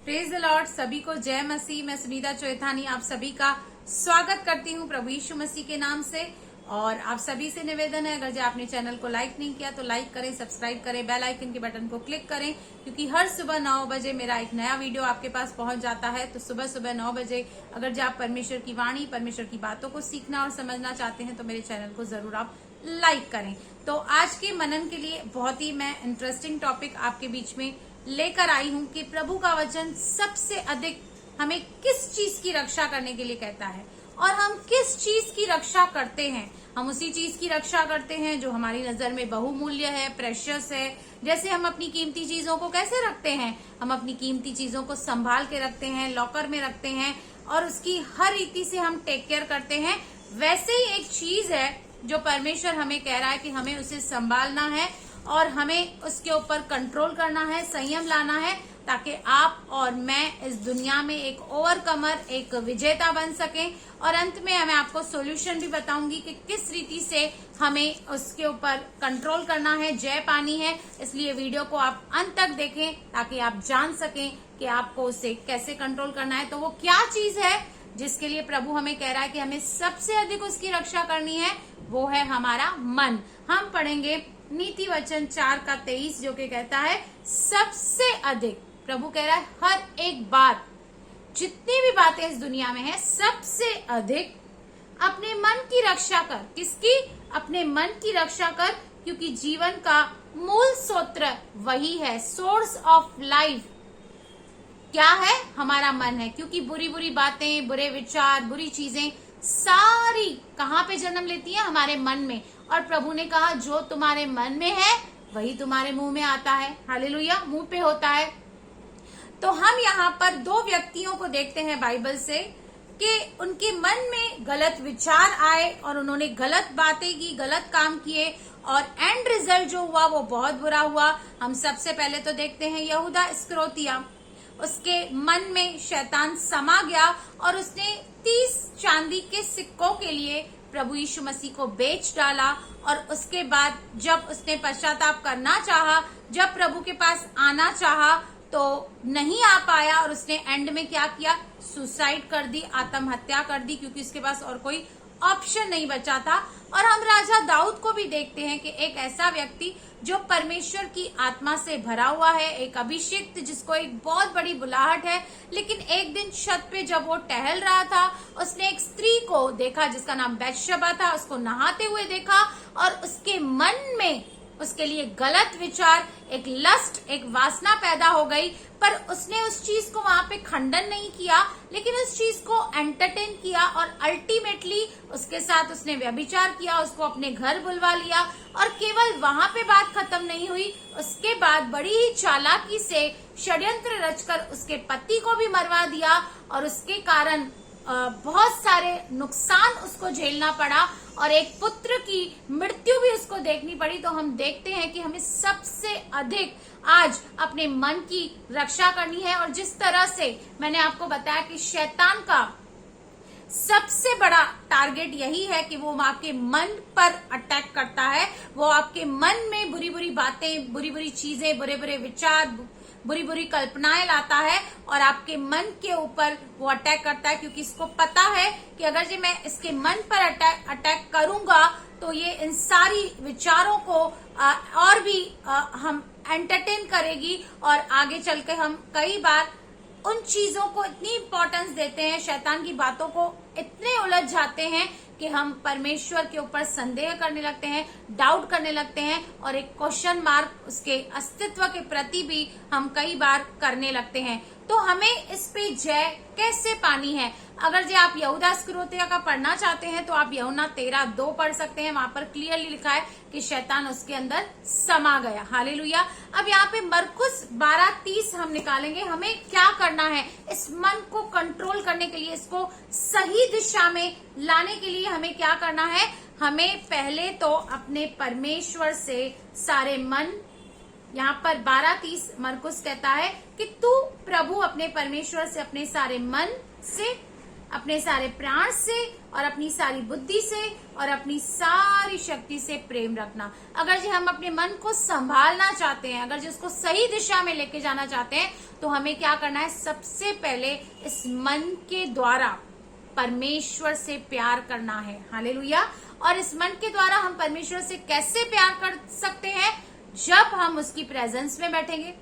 Praise the Lord. सभी को जय मसीह। मैं सुनीता चोइथानी आप सभी का स्वागत करती हूँ प्रभु यीशु मसीह के नाम से। और आप सभी से निवेदन है, अगर जो आपने चैनल को लाइक नहीं किया तो लाइक करें, सब्सक्राइब करें, बेल आइकन के बटन को क्लिक करें, क्योंकि हर सुबह 9 बजे मेरा एक नया वीडियो आपके पास पहुंच जाता है। तो सुबह सुबह 9 बजे अगर जो आप परमेश्वर की वाणी, परमेश्वर की बातों को सीखना और समझना चाहते हैं तो मेरे चैनल को जरूर आप लाइक करें। तो आज के मनन के लिए बहुत ही मैं इंटरेस्टिंग टॉपिक आपके बीच में लेकर आई हूं कि प्रभु का वचन सबसे अधिक हमें किस चीज की रक्षा करने के लिए कहता है और हम किस चीज की रक्षा करते हैं। हम उसी चीज की रक्षा करते हैं जो हमारी नजर में बहुमूल्य है, प्रेशियस है। जैसे हम अपनी कीमती चीजों को कैसे रखते हैं, हम अपनी कीमती चीजों को संभाल के रखते हैं, लॉकर में रखते हैं और उसकी हर रीति से हम टेक केयर करते हैं। वैसे ही एक चीज है जो परमेश्वर हमें कह रहा है कि हमें उसे संभालना है और हमें उसके ऊपर कंट्रोल करना है, संयम लाना है, ताकि आप और मैं इस दुनिया में एक ओवरकमर, एक विजेता बन सकें। और अंत में मैं आपको सॉल्यूशन भी बताऊंगी कि किस रीति से हमें उसके ऊपर कंट्रोल करना है, जय पानी है। इसलिए वीडियो को आप अंत तक देखें ताकि आप जान सकें कि आपको उसे कैसे कंट्रोल करना है। तो वो क्या चीज है जिसके लिए प्रभु हमें कह रहा है कि हमें सबसे अधिक उसकी रक्षा करनी है, वो है हमारा मन। हम पढ़ेंगे नीति वचन 4:23 जो कि कहता है सबसे अधिक, प्रभु कह रहा है हर एक बात, जितनी भी बातें इस दुनिया में है, सबसे अधिक अपने मन की रक्षा कर। किसकी? अपने मन की रक्षा कर, क्योंकि जीवन का मूल स्रोत वही है। सोर्स ऑफ लाइफ क्या है? हमारा मन है। क्योंकि बुरी बुरी बातें, बुरे विचार, बुरी चीजें सारी कहाँ पे जन्म लेती है? हमारे मन में। और प्रभु ने कहा जो तुम्हारे मन में है वही तुम्हारे मुंह में आता है। हालेलुया, मुंह पे होता है। तो हम यहाँ पर दो व्यक्तियों को देखते हैं बाइबल से कि उनके मन में गलत विचार आए और उन्होंने गलत बातें की, गलत काम किए और एंड रिजल्ट जो हुआ वो बहुत बुरा हुआ। हम सबसे पहले तो देखते हैं यहूदा इस्करियोती। उसके मन में शैतान समा गया और उसने 30 चांदी के सिक्कों के लिए प्रभु यीशु मसीह को बेच डाला। और उसके बाद जब उसने पश्चाताप करना चाहा, जब प्रभु के पास आना चाहा तो नहीं आ पाया और उसने एंड में क्या किया? सुसाइड कर दी, आत्महत्या कर दी, क्योंकि उसके पास और कोई ऑप्शन नहीं बचा था। और हम राजा दाऊद को भी देखते हैं कि एक ऐसा व्यक्ति जो परमेश्वर की आत्मा से भरा हुआ है, एक अभिषिक्त, जिसको एक बहुत बड़ी बुलाहट है। लेकिन एक दिन छत पे जब वो टहल रहा था, उसने एक स्त्री को देखा जिसका नाम बैतशबा था। उसको नहाते हुए देखा और उसके मन में उसके लिए गलत विचार, एक लस्ट, एक वासना पैदा हो गई। पर उसने उस चीज को वहां पे खंडन नहीं किया, लेकिन उस चीज को एंटरटेन किया और अल्टीमेटली उसके साथ उसने व्यभिचार किया, उसको अपने घर बुलवा लिया। और केवल वहां पे बात खत्म नहीं हुई, उसके बाद बड़ी ही चालाकी से षड्यंत्र रचकर उसके पति को भी मरवा दिया और उसके कारण बहुत सारे नुकसान उसको झेलना पड़ा और एक पुत्र की मृत्यु भी उसको देखनी पड़ी। तो हम देखते हैं कि हमें सबसे अधिक आज अपने मन की रक्षा करनी है। और जिस तरह से मैंने आपको बताया कि शैतान का सबसे बड़ा टारगेट यही है कि वो आपके मन पर अटैक करता है। वो आपके मन में बुरी बुरी बातें, बुरी बुरी चीजें, बुरे बुरे विचार, बुरी बुरी कल्पनाएं लाता है और आपके मन के ऊपर वो अटैक करता है, क्योंकि इसको पता है कि अगर जो मैं इसके मन पर अटैक करूंगा तो ये इन सारी विचारों को और भी हम एंटरटेन करेगी और आगे चल के हम कई बार उन चीजों को इतनी इंपॉर्टेंस देते हैं, शैतान की बातों को इतने उलझ जाते हैं कि हम परमेश्वर के ऊपर संदेह करने लगते हैं, डाउट करने लगते हैं और एक क्वेश्चन मार्क उसके अस्तित्व के प्रति भी हम कई बार करने लगते हैं। तो हमें इस पे जय कैसे पानी है? अगर जो आप यहूदा इस्करियोती का पढ़ना चाहते हैं तो आप यूहन्ना 13:2 पढ़ सकते हैं। वहां पर क्लियरली लिखा है कि शैतान उसके अंदर समा गया। हालेलुया। अब यहाँ पे मरकुस 12:30 हम निकालेंगे। हमें क्या करना है इस मन को कंट्रोल करने के लिए, इसको सही दिशा में लाने के लिए हमें क्या करना है? हमें पहले तो अपने परमेश्वर से सारे मन, यहाँ पर 12:30 मरकुस कहता है कि तू प्रभु अपने परमेश्वर से अपने सारे मन से, अपने सारे प्राण से और अपनी सारी बुद्धि से और अपनी सारी शक्ति से प्रेम रखना। अगर जी हम अपने मन को संभालना चाहते हैं, अगर जी उसको सही दिशा में लेके जाना चाहते हैं, तो हमें क्या करना है? सबसे पहले इस मन के द्वारा परमेश्वर से प्यार करना है। हालेलुया। और इस मन के द्वारा हम परमेश्वर से कैसे प्यार कर सकते हैं? जब हम उसकी प्रेजेंस में बैठेंगे,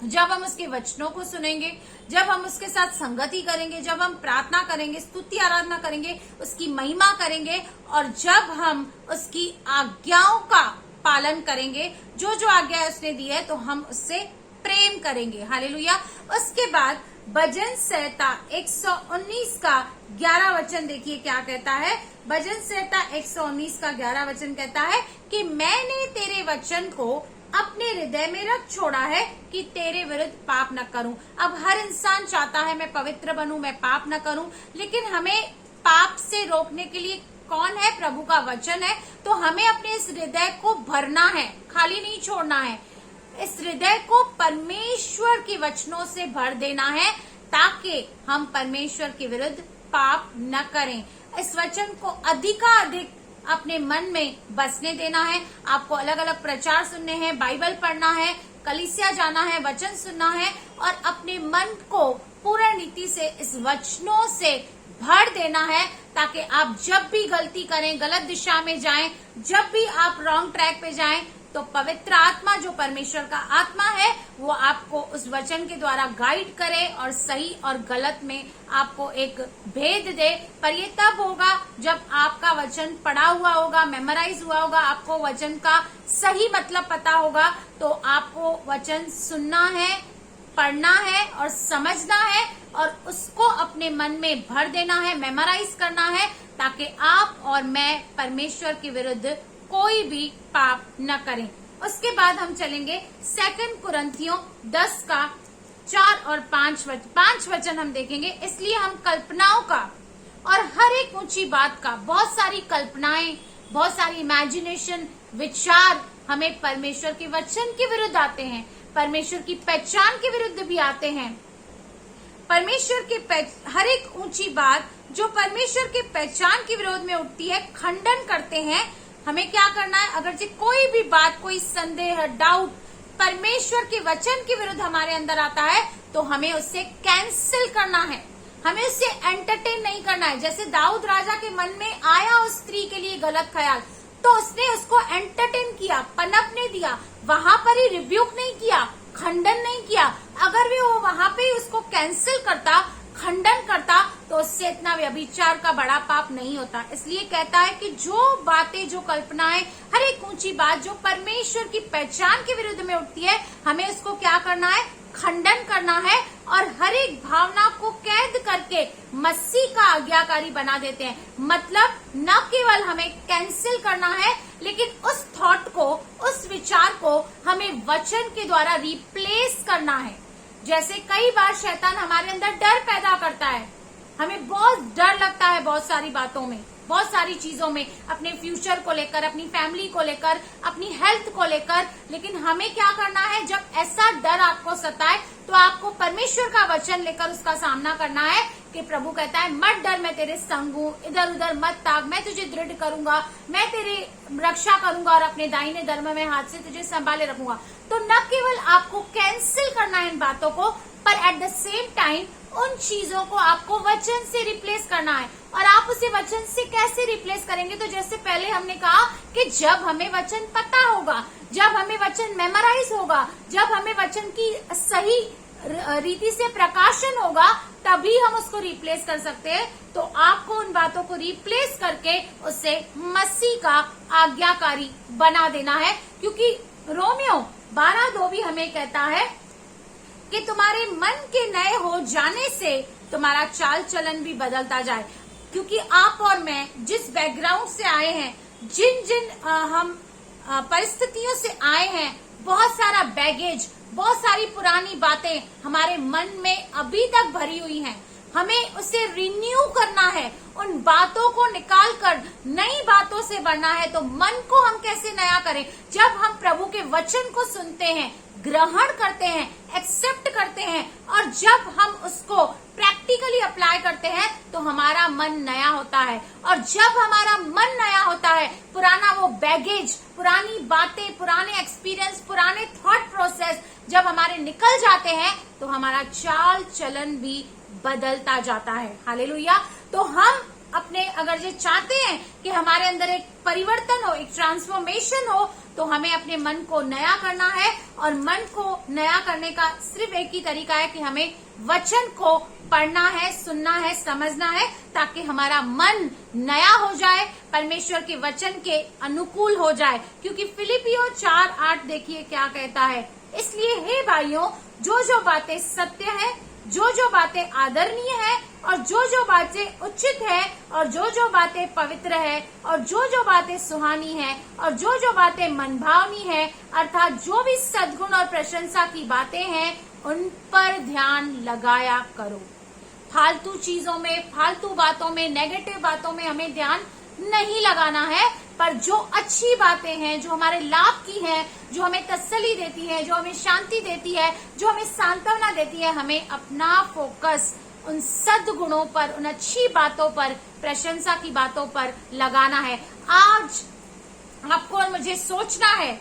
जब हम उसके वचनों को सुनेंगे, जब हम उसके साथ संगति करेंगे, जब हम प्रार्थना करेंगे, स्तुति आराधना करेंगे, उसकी महिमा करेंगे, और जब हम उसकी आज्ञाओं का पालन करेंगे, जो जो आज्ञा उसने दी है, तो हम उससे प्रेम करेंगे। हालेलुया। उसके बाद भजन संहिता 119 का 11 वचन देखिए क्या कहता है। भजन संहिता 119 का 11 वचन कहता है कि मैंने तेरे वचन को अपने हृदय में रख छोड़ा है कि तेरे विरुद्ध पाप न करूं। अब हर इंसान चाहता है मैं पवित्र बनूं, मैं पाप न करूं, लेकिन हमें पाप से रोकने के लिए कौन है? प्रभु का वचन है। तो हमें अपने इस हृदय को भरना है, खाली नहीं छोड़ना है। इस हृदय को परमेश्वर के वचनों से भर देना है ताकि हम परमेश्वर के विरुद्ध पाप न करें। इस वचन को अधिकाधिक अपने मन में बसने देना है। आपको अलग अलग प्रचार सुनने हैं, बाइबल पढ़ना है, कलीसिया जाना है, वचन सुनना है और अपने मन को पूर्ण रीति से इस वचनों से भर देना है ताकि आप जब भी गलती करें, गलत दिशा में जाएं, जब भी आप रॉन्ग ट्रैक पे जाएं, तो पवित्र आत्मा जो परमेश्वर का आत्मा है वो आपको उस वचन के द्वारा गाइड करे और सही और गलत में आपको एक भेद दे। पर ये तब होगा जब आपका वचन पढ़ा हुआ होगा, मेमोराइज हुआ होगा, आपको वचन का सही मतलब पता होगा। तो आपको वचन सुनना है, पढ़ना है और समझना है और उसको अपने मन में भर देना है, मेमोराइज करना है, ताकि आप और मैं परमेश्वर के विरुद्ध कोई भी पाप न करें। उसके बाद हम चलेंगे 2 कुरिन्थियों 10 का 4 और 5 वचन हम देखेंगे। इसलिए हम कल्पनाओं का और हर एक ऊंची बात का, बहुत सारी कल्पनाएं, बहुत सारी इमेजिनेशन, विचार हमें परमेश्वर के वचन के विरुद्ध आते हैं, परमेश्वर की पहचान के विरुद्ध भी आते हैं। परमेश्वर के हर एक ऊंची बात जो परमेश्वर के पहचान के विरोध में उठती है, खंडन करते हैं। हमें क्या करना है? अगर जी कोई भी बात, कोई संदेह, डाउट परमेश्वर के वचन के विरुद्ध हमारे अंदर आता है, तो हमें उससे कैंसिल करना है, हमें उससे एंटरटेन नहीं करना है। जैसे दाऊद राजा के मन में आया उस स्त्री के लिए गलत ख्याल, तो उसने उसको एंटरटेन किया, पनपने दिया, वहां पर ही रिब्यूक नहीं किया, खंडन नहीं किया। अगर भी वो वहां पे उसको कैंसिल करता, खंडन करता, तो उससे इतना व्यभिचार का बड़ा पाप नहीं होता। इसलिए कहता है कि जो बातें, जो कल्पनाएं, हर एक ऊंची बात जो परमेश्वर की पहचान के विरुद्ध में उठती है, हमें उसको क्या करना है? खंडन करना है और हर एक भावना को कैद करके मसीह का आज्ञाकारी बना देते हैं। मतलब न केवल हमें कैंसिल करना है, लेकिन उस थॉट को, उस विचार को हमें वचन के द्वारा रिप्लेस करना है। जैसे कई बार शैतान हमारे अंदर डर पैदा करता है, हमें बहुत डर लगता है बहुत सारी बातों में, बहुत सारी चीजों में, अपने फ्यूचर को लेकर, अपनी फैमिली को लेकर, अपनी हेल्थ को लेकर। लेकिन हमें क्या करना है? जब ऐसा डर आपको सताए तो आपको परमेश्वर का वचन लेकर उसका सामना करना है कि प्रभु कहता है मत डर, मैं तेरे संग हूँ, इधर उधर मत ताक, मैं तुझे दृढ़ करूंगा, मैं तेरी रक्षा करूंगा और अपने दाहिने धर्म में हाथ से तुझे संभाले रखूंगा। तो न केवल आपको कैंसिल करना है इन बातों को, पर एट द सेम टाइम उन चीजों को आपको वचन से रिप्लेस करना है। और आप उसे वचन से कैसे रिप्लेस करेंगे? तो जैसे पहले हमने कहा कि जब हमें वचन पता होगा, जब हमें वचन मेमोराइज होगा, जब हमें वचन की सही रीति से प्रकाशन होगा, तभी हम उसको रिप्लेस कर सकते हैं। तो आपको उन बातों को रिप्लेस करके उससे मसीह का आज्ञाकारी बना देना है। क्योंकि रोमियो 12:2 भी हमें कहता है कि तुम्हारे मन के नए हो जाने से तुम्हारा चाल चलन भी बदलता जाए। क्योंकि आप और मैं जिस बैकग्राउंड से आए हैं, जिन जिन हम परिस्थितियों से आए हैं, बहुत सारा बैगेज, बहुत सारी पुरानी बातें हमारे मन में अभी तक भरी हुई हैं। हमें उसे रिन्यू करना है, उन बातों को निकाल कर नई बातों से भरना है। तो मन को हम कैसे नया करें? जब हम प्रभु के वचन को सुनते हैं, ग्रहण करते हैं, एक्सेप्ट करते हैं और जब हम उसको प्रैक्टिकल कंटिन्यूअली अप्लाई करते हैं तो हमारा मन नया होता है। और जब हमारा मन नया होता है, पुराना वो बैगेज, पुरानी बातें, पुराने एक्सपीरियंस, पुराने थॉट प्रोसेस जब हमारे निकल जाते हैं तो हमारा चाल चलन भी बदलता जाता है। हालेलुया। तो हम अपने अगर ये चाहते हैं कि हमारे अंदर एक परिवर्तन हो, एक ट्रांसफॉर्मेशन हो, तो हमें अपने मन को नया करना है। और मन को नया करने का सिर्फ एक ही तरीका है कि हमें वचन को पढ़ना है, सुनना है, समझना है, ताकि हमारा मन नया हो जाए, परमेश्वर के वचन के अनुकूल हो जाए। क्योंकि फिलिपियों 4:8 देखिए क्या कहता है, इसलिए हे भाइयों, जो जो बातें सत्य है, जो जो बातें आदरणीय है, और जो जो बातें उचित है, और जो जो बातें पवित्र है, और जो जो बातें सुहानी है, और जो जो बातें मनभावनी है, अर्थात जो भी सद्गुण और प्रशंसा की बातें हैं, उन पर ध्यान लगाया करो। फालतू चीजों में, फालतू बातों में, नेगेटिव बातों में हमें ध्यान नहीं लगाना है, पर जो अच्छी बातें हैं, जो हमारे लाभ की हैं, जो हमें तसल्ली देती है, जो हमें शांति देती है, जो हमें सांत्वना देती है, हमें अपना फोकस उन सद्गुणों पर, उन अच्छी बातों पर, प्रशंसा की बातों पर लगाना है। आज आपको और मुझे सोचना है,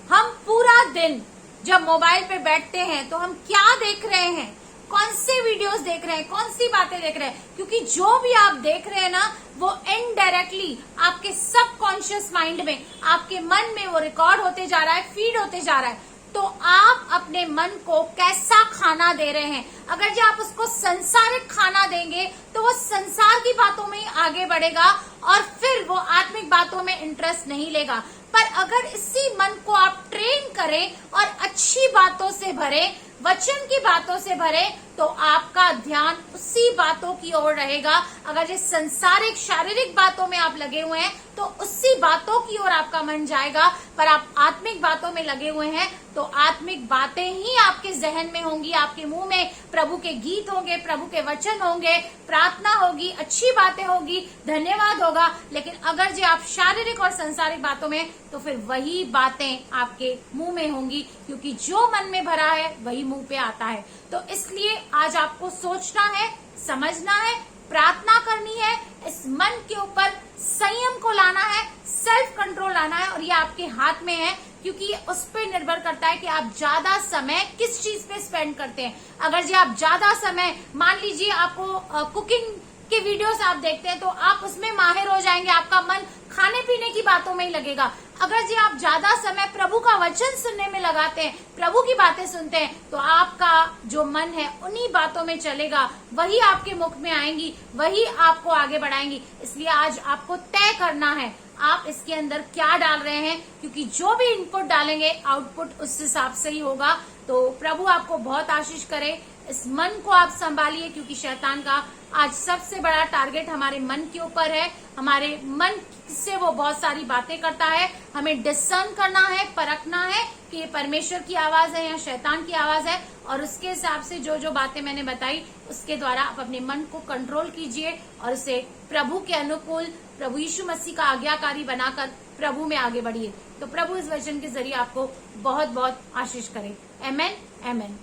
हम पूरा दिन जब मोबाइल पे बैठते हैं तो हम क्या देख रहे हैं, कौन से वीडियोस देख रहे हैं, कौन सी बातें देख रहे हैं। क्योंकि जो भी आप देख रहे हैं ना, वो इनडायरेक्टली आपके सबकॉन्शियस माइंड में, आपके मन में वो रिकॉर्ड होते जा रहा है, फीड होते जा रहा है। तो आप अपने मन को कैसा खाना दे रहे हैं। अगर जो आप उसको संसारिक खाना देंगे तो वो संसार की बातों में ही आगे बढ़ेगा और फिर वो आत्मिक बातों में इंटरेस्ट नहीं लेगा। पर अगर इसी मन को आप ट्रेन करें और अच्छी बातों से भरें, वचन की बातों से भरे, तो आपका ध्यान उसी बातों की ओर रहेगा। अगर ये संसारिक शारीरिक बातों में आप लगे हुए हैं तो उसी बातों की ओर आपका मन जाएगा। पर आप आत्मिक बातों में लगे हुए हैं तो आत्मिक बातें ही आपके जहन में होंगी, आपके मुंह में प्रभु के गीत होंगे, प्रभु के वचन होंगे, प्रार्थना होगी, अच्छी बातें होगी, धन्यवाद होगा। लेकिन अगर जो आप शारीरिक और संसारिक बातों में, तो फिर वही बातें आपके मुंह में होंगी, क्योंकि जो मन में भरा है वही मुंह पे आता है। तो इसलिए आज आपको सोचना है, समझना है, प्रार्थना करनी है, इस मन के ऊपर संयम को लाना है, सेल्फ कंट्रोल लाना है। और ये आपके हाथ में है, क्योंकि ये उस पर निर्भर करता है कि आप ज्यादा समय किस चीज पे स्पेंड करते हैं। अगर जी आप ज्यादा समय, मान लीजिए आपको कुकिंग के वीडियोस आप देखते हैं तो आप उसमें माहिर हो जाएंगे, आपका मन खाने पीने की बातों में ही लगेगा। अगर जी आप ज्यादा समय प्रभु का वचन सुनने में लगाते हैं, प्रभु की बातें सुनते हैं, तो आपका जो मन है उन्हीं बातों में चलेगा, वही आपके मुख में आएंगी, वही आपको आगे बढ़ाएंगी। इसलिए आज आपको तय करना है आप इसके अंदर क्या डाल रहे हैं, क्योंकि जो भी इनपुट डालेंगे आउटपुट उस हिसाब से ही होगा। तो प्रभु आपको बहुत आशीष करे। इस मन को आप संभालिए, क्योंकि शैतान का आज सबसे बड़ा टारगेट हमारे मन के ऊपर है। हमारे मन से वो बहुत सारी बातें करता है। हमें डिसर्न करना है, परखना है कि ये परमेश्वर की आवाज है या शैतान की आवाज है, और उसके हिसाब से जो जो बातें मैंने बताई उसके द्वारा आप अपने मन को कंट्रोल कीजिए और उसे प्रभु के अनुकूल, प्रभु यीशु मसीह का आज्ञाकारी बनाकर प्रभु में आगे बढ़िए। तो प्रभु इस वचन के जरिए आपको बहुत बहुत आशीष करे। आमेन, आमेन।